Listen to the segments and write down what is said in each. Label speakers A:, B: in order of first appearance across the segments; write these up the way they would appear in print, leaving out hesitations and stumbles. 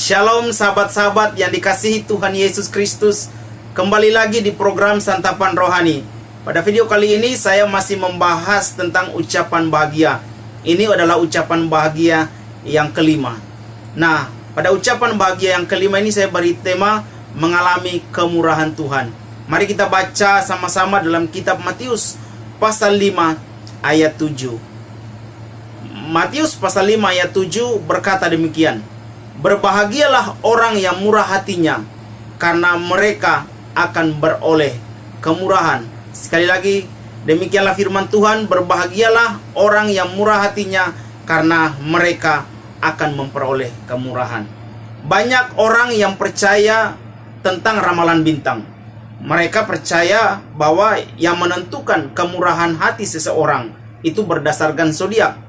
A: Shalom sahabat-sahabat yang dikasihi Tuhan Yesus Kristus. Kembali lagi di program Santapan Rohani. Pada video kali ini saya masih membahas tentang ucapan bahagia. Ini adalah ucapan bahagia yang kelima. Nah, pada ucapan bahagia yang kelima ini saya beri tema mengalami kemurahan Tuhan. Mari kita baca sama-sama dalam kitab Matius pasal 5 ayat 7. Matius pasal 5 ayat 7 berkata demikian. Berbahagialah orang yang murah hatinya, karena mereka akan beroleh kemurahan. Sekali lagi, demikianlah firman Tuhan, berbahagialah orang yang murah hatinya, karena mereka akan memperoleh kemurahan. Banyak orang yang percaya tentang ramalan bintang. Mereka percaya bahwa yang menentukan kemurahan hati seseorang itu berdasarkan zodiak.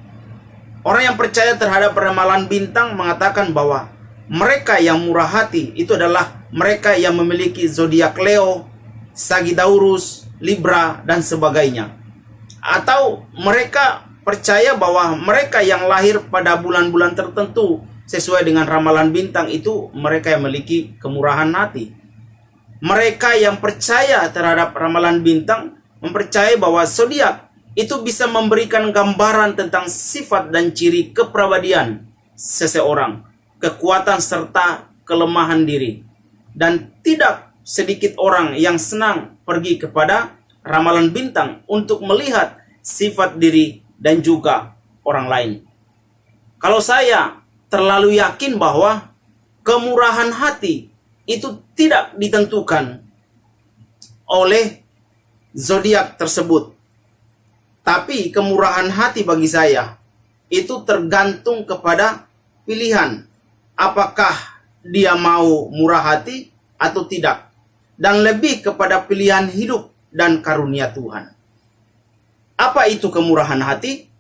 A: Orang yang percaya terhadap ramalan bintang mengatakan bahwa mereka yang murah hati itu adalah mereka yang memiliki zodiak Leo, Sagittarius, Libra, dan sebagainya. Atau mereka percaya bahwa mereka yang lahir pada bulan-bulan tertentu sesuai dengan ramalan bintang itu mereka yang memiliki kemurahan hati. Mereka yang percaya terhadap ramalan bintang mempercayai bahwa zodiak itu bisa memberikan gambaran tentang sifat dan ciri kepribadian seseorang, kekuatan serta kelemahan diri. Dan tidak sedikit orang yang senang pergi kepada ramalan bintang untuk melihat sifat diri dan juga orang lain. Kalau saya terlalu yakin bahwa kemurahan hati itu tidak ditentukan oleh zodiak tersebut. Tapi kemurahan hati bagi saya itu tergantung kepada pilihan. Apakah dia mau murah hati atau tidak. Dan lebih kepada pilihan hidup dan karunia Tuhan. Apa itu kemurahan hati?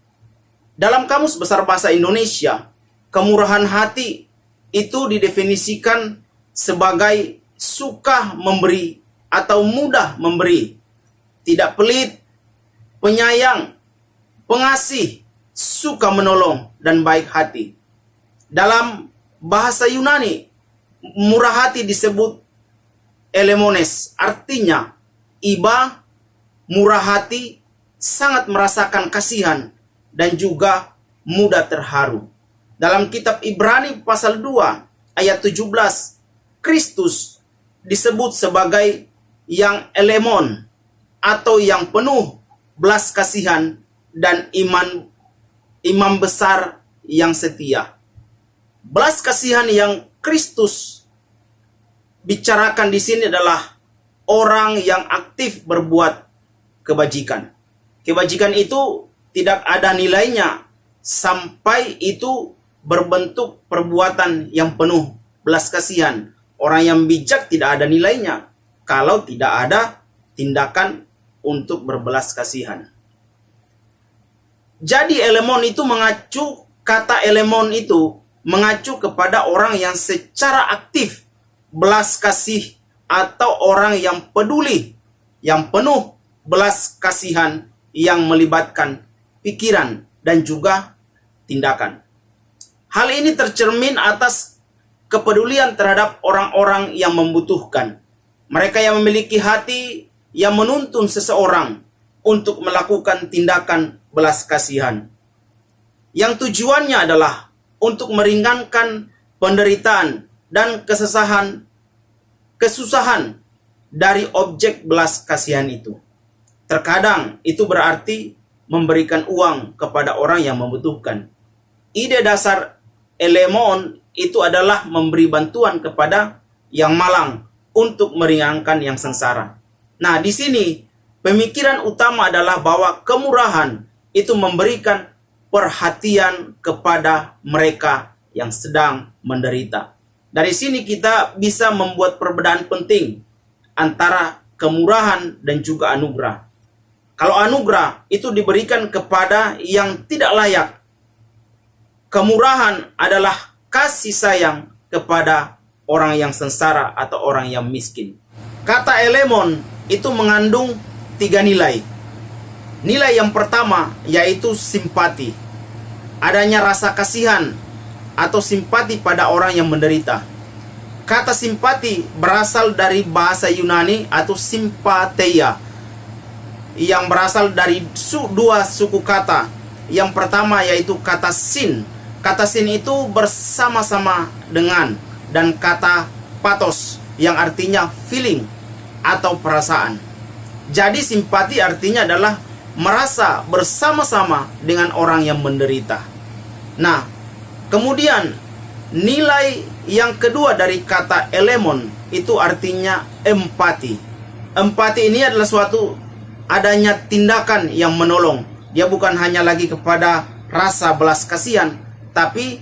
A: Dalam Kamus Besar Bahasa Indonesia, kemurahan hati itu didefinisikan sebagai suka memberi atau mudah memberi. Tidak pelit, penyayang, pengasih, suka menolong, dan baik hati. Dalam bahasa Yunani, murah hati disebut elemones, artinya iba, murah hati, sangat merasakan kasihan, dan juga mudah terharu. Dalam kitab Ibrani pasal 2 ayat 17, Kristus disebut sebagai yang elemon atau yang penuh belas kasihan dan imam besar yang setia. Belas kasihan yang Kristus bicarakan di sini adalah orang yang aktif berbuat kebajikan. Kebajikan itu tidak ada nilainya sampai itu berbentuk perbuatan yang penuh belas kasihan. Orang yang bijak tidak ada nilainya kalau tidak ada tindakan untuk berbelas kasihan. Jadi kata elemon itu mengacu kepada orang yang secara aktif belas kasih atau orang yang peduli, yang penuh belas kasihan yang melibatkan pikiran dan juga tindakan. Hal ini tercermin atas kepedulian terhadap orang-orang yang membutuhkan. Mereka yang memiliki hati yang menuntun seseorang untuk melakukan tindakan belas kasihan. Yang tujuannya adalah untuk meringankan penderitaan dan kesusahan dari objek belas kasihan itu. Terkadang itu berarti memberikan uang kepada orang yang membutuhkan. Ide dasar elemon itu adalah memberi bantuan kepada yang malang untuk meringankan yang sengsara. Nah, di sini pemikiran utama adalah bahwa kemurahan itu memberikan perhatian kepada mereka yang sedang menderita. Dari sini kita bisa membuat perbedaan penting antara kemurahan dan juga anugerah. Kalau anugerah itu diberikan kepada yang tidak layak. Kemurahan adalah kasih sayang kepada orang yang sengsara atau orang yang miskin. Kata elemon itu mengandung 3 nilai. Nilai yang pertama yaitu simpati. Adanya rasa kasihan atau simpati pada orang yang menderita. Kata simpati berasal dari bahasa Yunani atau simpatheia, yang berasal dari dua suku kata. Yang pertama yaitu kata sin. Kata sin itu bersama-sama dengan, dan kata pathos yang artinya feeling atau perasaan. Jadi simpati artinya adalah merasa bersama-sama dengan orang yang menderita. Nah, kemudian nilai yang kedua dari kata elemon itu artinya empati. Empati ini adalah suatu adanya tindakan yang menolong. Dia bukan hanya lagi kepada rasa belas kasihan, tapi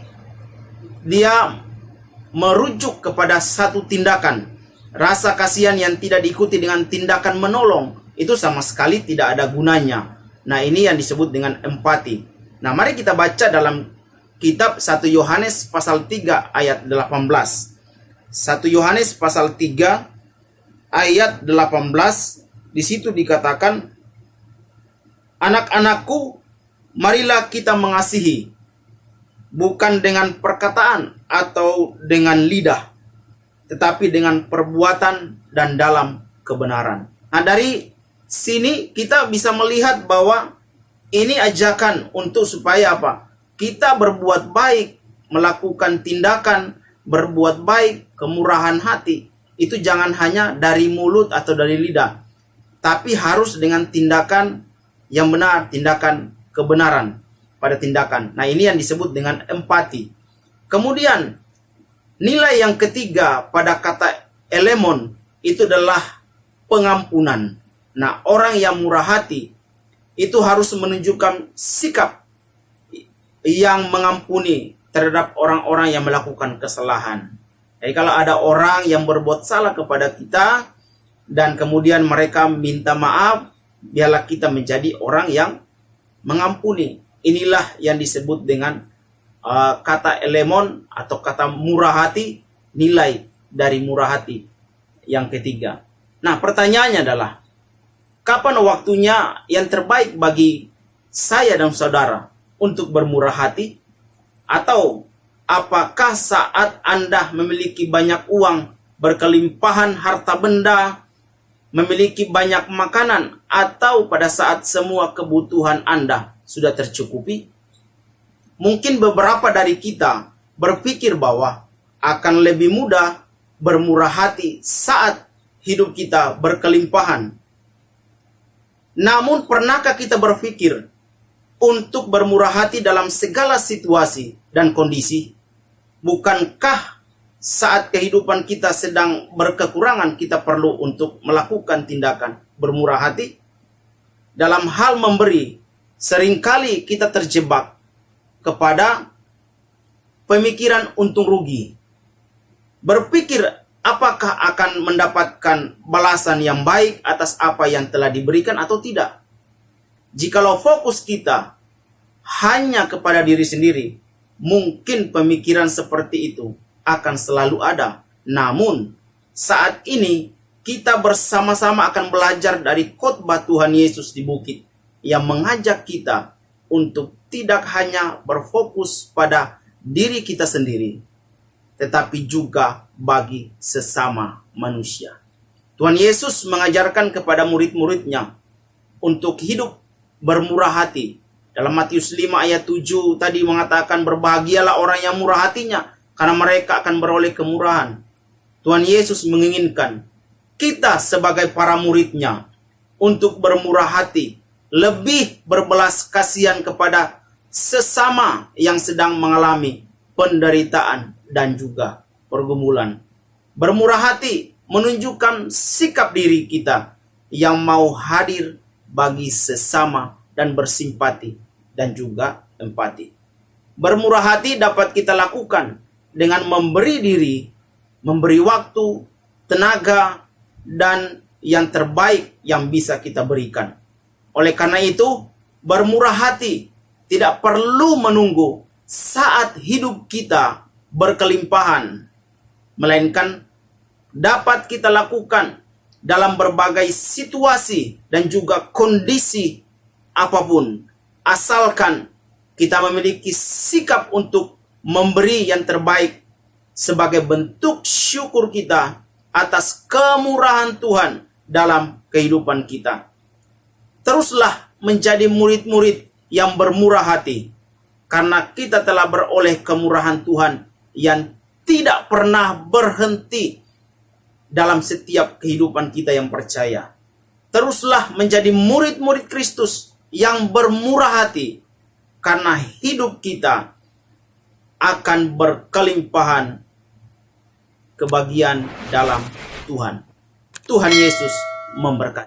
A: dia merujuk kepada satu tindakan. Rasa kasihan yang tidak diikuti dengan tindakan menolong itu sama sekali tidak ada gunanya. Nah, ini yang disebut dengan empati. Nah, mari kita baca dalam kitab 1 Yohanes pasal 3 ayat 18. 1 Yohanes pasal 3 ayat 18, di situ dikatakan, "Anak-anakku, marilah kita mengasihi, bukan dengan perkataan atau dengan lidah, tetapi dengan perbuatan dan dalam kebenaran." Nah, dari sini kita bisa melihat bahwa ini ajakan untuk supaya apa? Kita berbuat baik, melakukan tindakan berbuat baik, kemurahan hati. Itu jangan hanya dari mulut atau dari lidah, tapi harus dengan tindakan yang benar, tindakan kebenaran pada tindakan. Nah, ini yang disebut dengan empati. Kemudian nilai yang ketiga pada kata elemon itu adalah pengampunan. Nah, orang yang murah hati itu harus menunjukkan sikap yang mengampuni terhadap orang-orang yang melakukan kesalahan. Jadi kalau ada orang yang berbuat salah kepada kita dan kemudian mereka minta maaf, biarlah kita menjadi orang yang mengampuni. Inilah yang disebut dengan kata elemon atau kata murah hati, nilai dari murah hati yang ketiga. Nah, pertanyaannya adalah, kapan waktunya yang terbaik bagi saya dan saudara untuk bermurah hati? Atau apakah saat Anda memiliki banyak uang, berkelimpahan harta benda, memiliki banyak makanan, atau pada saat semua kebutuhan Anda sudah tercukupi? Mungkin beberapa dari kita berpikir bahwa akan lebih mudah bermurah hati saat hidup kita berkelimpahan. Namun, pernahkah kita berpikir untuk bermurah hati dalam segala situasi dan kondisi? Bukankah saat kehidupan kita sedang berkekurangan, kita perlu untuk melakukan tindakan bermurah hati? Dalam hal memberi, seringkali kita terjebak kepada pemikiran untung rugi. Berpikir apakah akan mendapatkan balasan yang baik atas apa yang telah diberikan atau tidak. Jikalau fokus kita hanya kepada diri sendiri, mungkin pemikiran seperti itu akan selalu ada. Namun, saat ini kita bersama-sama akan belajar dari khotbah Tuhan Yesus di bukit yang mengajak kita untuk tidak hanya berfokus pada diri kita sendiri, tetapi juga bagi sesama manusia. Tuhan Yesus mengajarkan kepada murid-muridnya untuk hidup bermurah hati. Dalam Matius 5 ayat 7 tadi mengatakan, berbahagialah orang yang murah hatinya, karena mereka akan beroleh kemurahan. Tuhan Yesus menginginkan kita sebagai para muridnya untuk bermurah hati, lebih berbelas kasihan kepada sesama yang sedang mengalami penderitaan dan juga pergumulan. Bermurah hati menunjukkan sikap diri kita yang mau hadir bagi sesama dan bersimpati dan juga empati. Bermurah hati dapat kita lakukan dengan memberi diri, memberi waktu, tenaga, dan yang terbaik yang bisa kita berikan. Oleh karena itu, bermurah hati tidak perlu menunggu saat hidup kita berkelimpahan, melainkan dapat kita lakukan dalam berbagai situasi dan juga kondisi apapun, asalkan kita memiliki sikap untuk memberi yang terbaik sebagai bentuk syukur kita atas kemurahan Tuhan dalam kehidupan kita. Teruslah menjadi murid-murid yang bermurah hati, karena kita telah beroleh kemurahan Tuhan yang tidak pernah berhenti dalam setiap kehidupan kita yang percaya. Teruslah menjadi murid-murid Kristus yang bermurah hati, karena hidup kita akan berkelimpahan kebahagiaan dalam Tuhan. Tuhan Yesus memberkati.